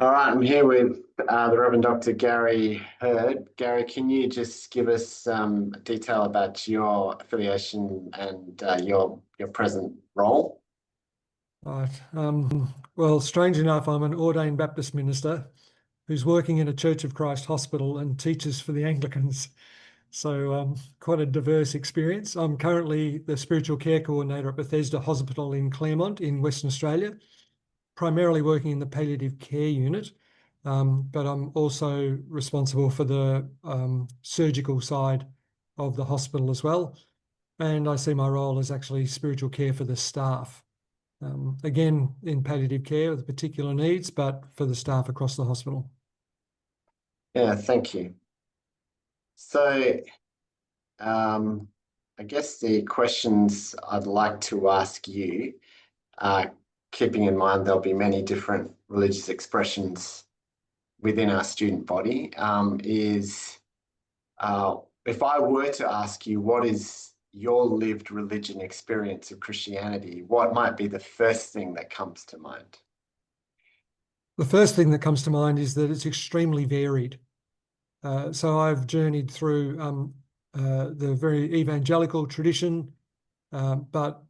All right, I'm here with the Reverend Dr. Gary Hurd. Gary, can you just give us some detail about your affiliation and your present role? Right. Well, strange enough, I'm an ordained Baptist minister who's working in a Church of Christ hospital and teaches for the Anglicans. So quite a diverse experience. I'm currently the spiritual care coordinator at Bethesda Hospital in Claremont in Western Australia, primarily working in the palliative care unit, but I'm also responsible for the surgical side of the hospital as well. And I see my role as actually spiritual care for the staff. Again, in palliative care with particular needs, but for the staff across the hospital. Yeah, thank you. So, I guess the questions I'd like to ask you, keeping in mind there'll be many different religious expressions within our student body, is if I were to ask you what is your lived religion experience of Christianity, what might be the first thing that comes to mind? The first thing that comes to mind is that it's extremely varied. So I've journeyed through the very evangelical tradition, but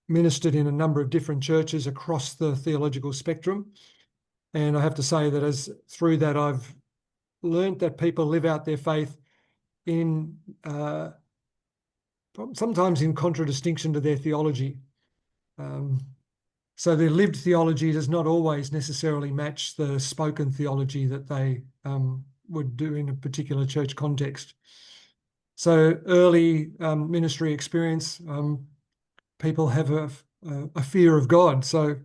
ministered in a number of different churches across the theological spectrum. And I have to say that through that, I've learned that people live out their faith in sometimes in contradistinction to their theology. So their lived theology does not always necessarily match the spoken theology that they would do in a particular church context. So early ministry experience, people have a fear of God. So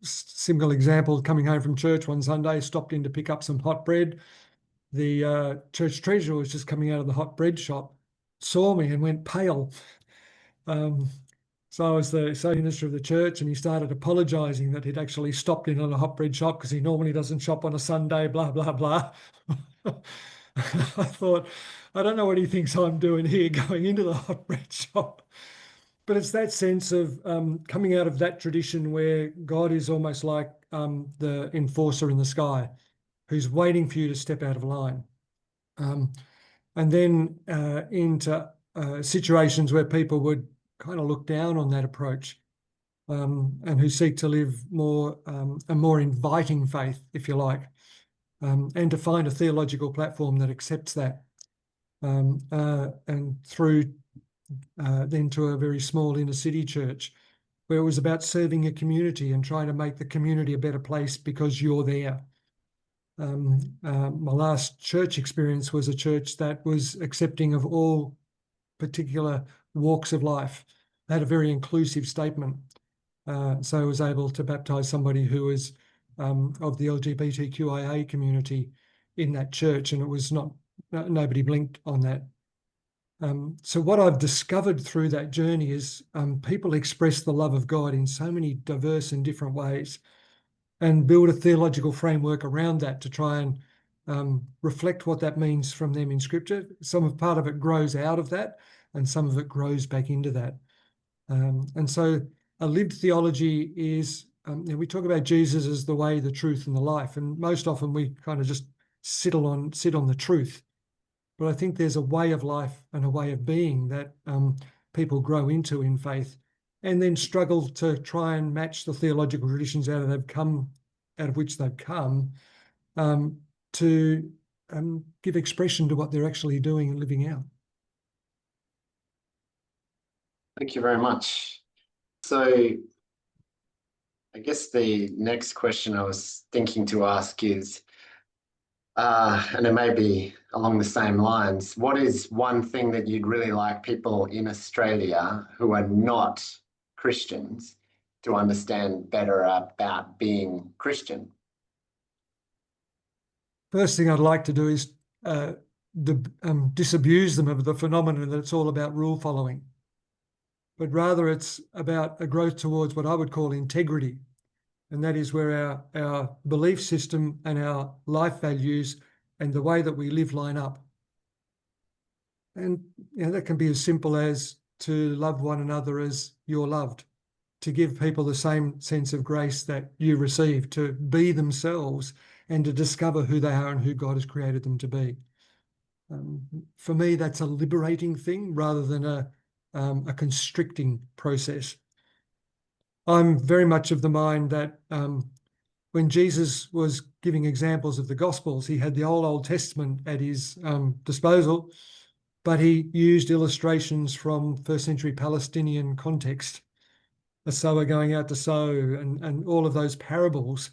single example, coming home from church one Sunday, stopped in to pick up some hot bread. The church treasurer was just coming out of the hot bread shop, saw me and went pale. So I was the associate minister of the church, and he started apologising that he'd actually stopped in on a hot bread shop because he normally doesn't shop on a Sunday, blah, blah, blah. I thought, I don't know what he thinks I'm doing here going into the hot bread shop. But it's that sense of coming out of that tradition where God is almost like the enforcer in the sky who's waiting for you to step out of line. And then into situations where people would kind of look down on that approach and who seek to live a more inviting faith, if you like, and to find a theological platform that accepts that. And through then to a very small inner city church where it was about serving a community and trying to make the community a better place because you're there. My last church experience was a church that was accepting of all particular walks of life. They had a very inclusive statement. So I was able to baptise somebody who was of the LGBTQIA community in that church, and it was nobody blinked on that. So what I've discovered through that journey is people express the love of God in so many diverse and different ways, and build a theological framework around that to try and reflect what that means from them in Scripture. Part of it grows out of that, and some of it grows back into that. And so a lived theology is, we talk about Jesus as the way, the truth, and the life, and most often we kind of just sit on the truth. But I think there's a way of life and a way of being that people grow into in faith, and then struggle to try and match the theological traditions out of which they've come, to give expression to what they're actually doing and living out. Thank you very much. So I guess the next question I was thinking to ask is, and it may be along the same lines, what is one thing that you'd really like people in Australia who are not Christians to understand better about being Christian? First thing I'd like to do is disabuse them of the phenomenon that it's all about rule following, but rather it's about a growth towards what I would call integrity. And that is where our belief system and our life values and the way that we live line up. And that can be as simple as to love one another as you're loved. to give people the same sense of grace that you receive, to be themselves and to discover who they are and who God has created them to be. For me, that's a liberating thing rather than a constricting process. I'm very much of the mind that when Jesus was giving examples of the Gospels, he had the Old Testament at his disposal, but he used illustrations from first century Palestinian context. A sower going out to sow, and all of those parables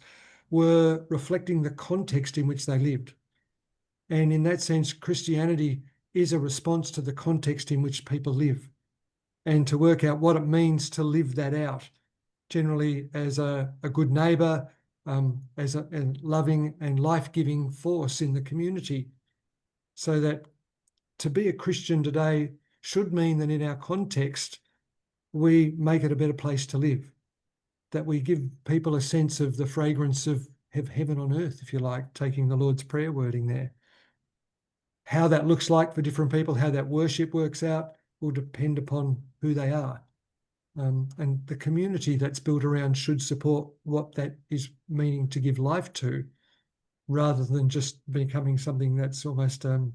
were reflecting the context in which they lived. And in that sense, Christianity is a response to the context in which people live, and to work out what it means to live that out, generally as a good neighbour, as a loving and life-giving force in the community. So that to be a Christian today should mean that in our context, we make it a better place to live, that we give people a sense of the fragrance of heaven on earth, if you like, taking the Lord's Prayer wording there. How that looks like for different people, how that worship works out, will depend upon who they are. And the community that's built around should support what that is meaning to give life to, rather than just becoming something that's almost a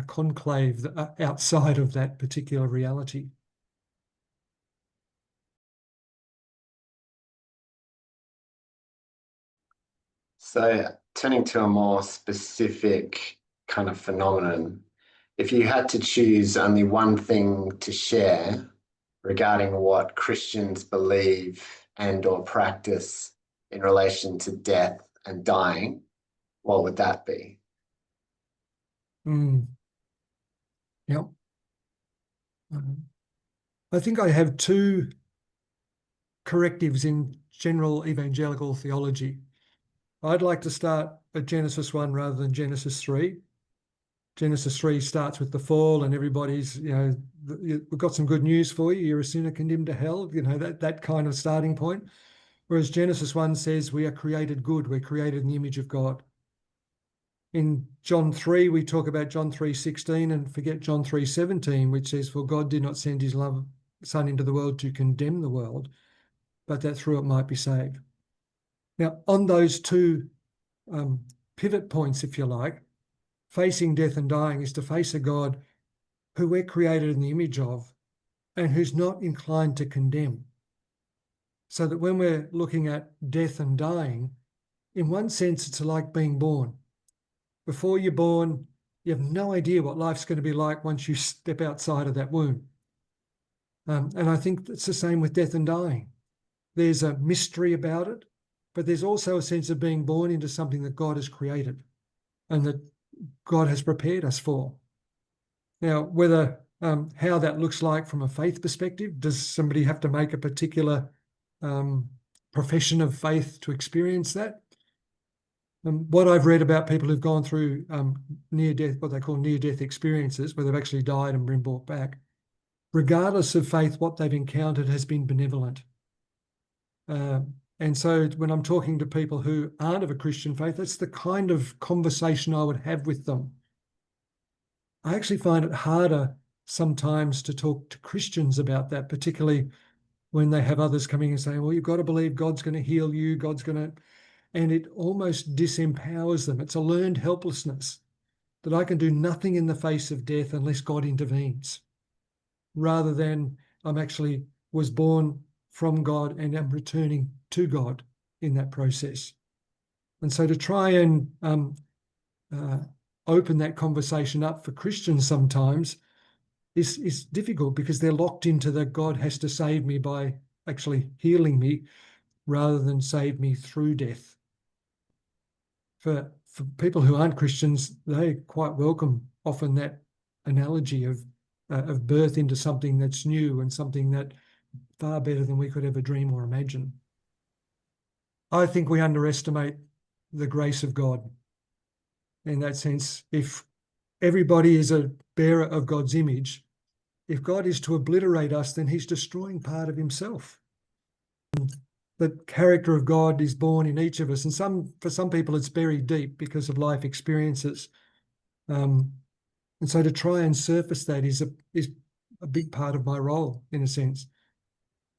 conclave outside of that particular reality. So turning to a more specific kind of phenomenon, if you had to choose only one thing to share regarding what Christians believe and or practice in relation to death and dying, what would that be? Yep. I think I have two correctives in general evangelical theology. I'd like to start at Genesis 1 rather than Genesis 3. Genesis 3 starts with the fall, and everybody's, we've got some good news for you. You're a sinner condemned to hell, that kind of starting point. Whereas Genesis 1 says we are created good. We're created in the image of God. In John 3, we talk about John 3:16 and forget John 3:17, which says, for God did not send his Son into the world to condemn the world, but that through it might be saved. Now, on those two pivot points, if you like, facing death and dying is to face a God who we're created in the image of and who's not inclined to condemn. So that when we're looking at death and dying, in one sense, it's like being born. Before you're born, you have no idea what life's going to be like once you step outside of that womb. And I think it's the same with death and dying. There's a mystery about it, but there's also a sense of being born into something that God has created and that God has prepared us for. Now, whether how that looks like from a faith perspective, does somebody have to make a particular profession of faith to experience that? What I've read about people who've gone through near-death, what they call near-death experiences, where they've actually died and been brought back, regardless of faith, what they've encountered has been benevolent. And so when I'm talking to people who aren't of a Christian faith, that's the kind of conversation I would have with them. I actually find it harder sometimes to talk to Christians about that, particularly when they have others coming and saying, well, you've got to believe God's going to heal you, God's going to... And it almost disempowers them. It's a learned helplessness that I can do nothing in the face of death unless God intervenes, rather than I'm actually was born from God and am returning to God in that process. And so to try and open that conversation up for Christians sometimes is difficult, because they're locked into the God has to save me by actually healing me rather than save me through death. For people who aren't Christians, they quite welcome often that analogy of birth into something that's new and something that far better than we could ever dream or imagine. I think we underestimate the grace of God. In that sense, if everybody is a bearer of God's image, if God is to obliterate us, then he's destroying part of himself. The character of God is born in each of us, and for some people it's buried deep because of life experiences. And so to try and surface that is a big part of my role, in a sense.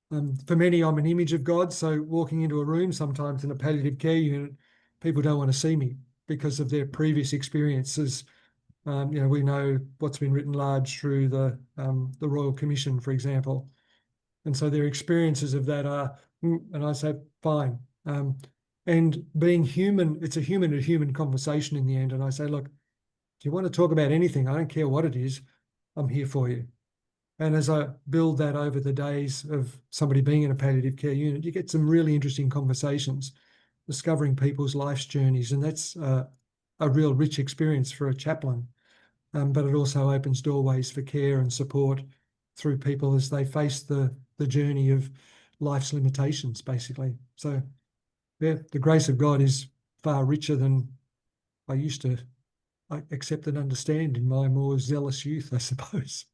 For many, I'm an image of God. So walking into a room, sometimes in a palliative care unit, people don't want to see me because of their previous experiences. We know what's been written large through the Royal Commission, for example. And so their experiences of that are, and I say, fine. And being human, it's a human-to-human conversation in the end. And I say, look, if you want to talk about anything, I don't care what it is, I'm here for you. And as I build that over the days of somebody being in a palliative care unit, you get some really interesting conversations, discovering people's life's journeys. And that's a real rich experience for a chaplain. But it also opens doorways for care and support through people as they face the journey of life's limitations, basically. So, yeah, the grace of God is far richer than I used to accept and understand in my more zealous youth, I suppose.